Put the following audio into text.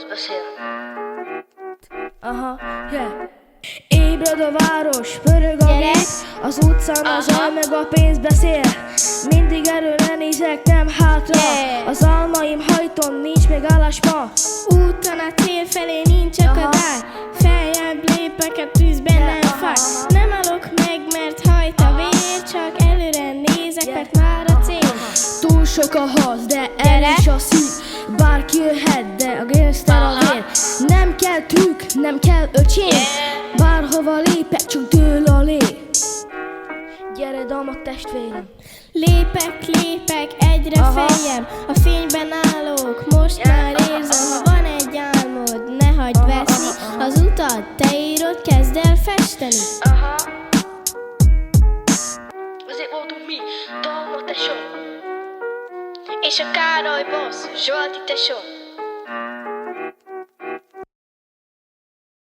boss beszél. Aha, yeah. Ébred a város, pörög a nép, az utcán az zaj meg a pénz beszél. Mindig előre nézek, nem hátra, az almaim hajton, nincs még állásma. Úton a cél felé nincs akadály, feljebb lépek, a tűz bennem fáj. Nem állok meg, mert hajt a vér, csak előre nézek, mert már a cél. Túl sok a harc, de erős a szív. Bárki jöhet, de a gangster a vér. Nem kell trükk, nem kell öcsém, bárhova lépek, csak dől a lé. Gyere damat testvérem. Lépek, egyre feljebb, a fényben állok, most már érzem. Ha van egy álmod, ne hagyd veszni, az utat te írod, kezd el festeni. Azért voltunk mi, Dalma tesó, és a Károly boss, Zsolti tesó.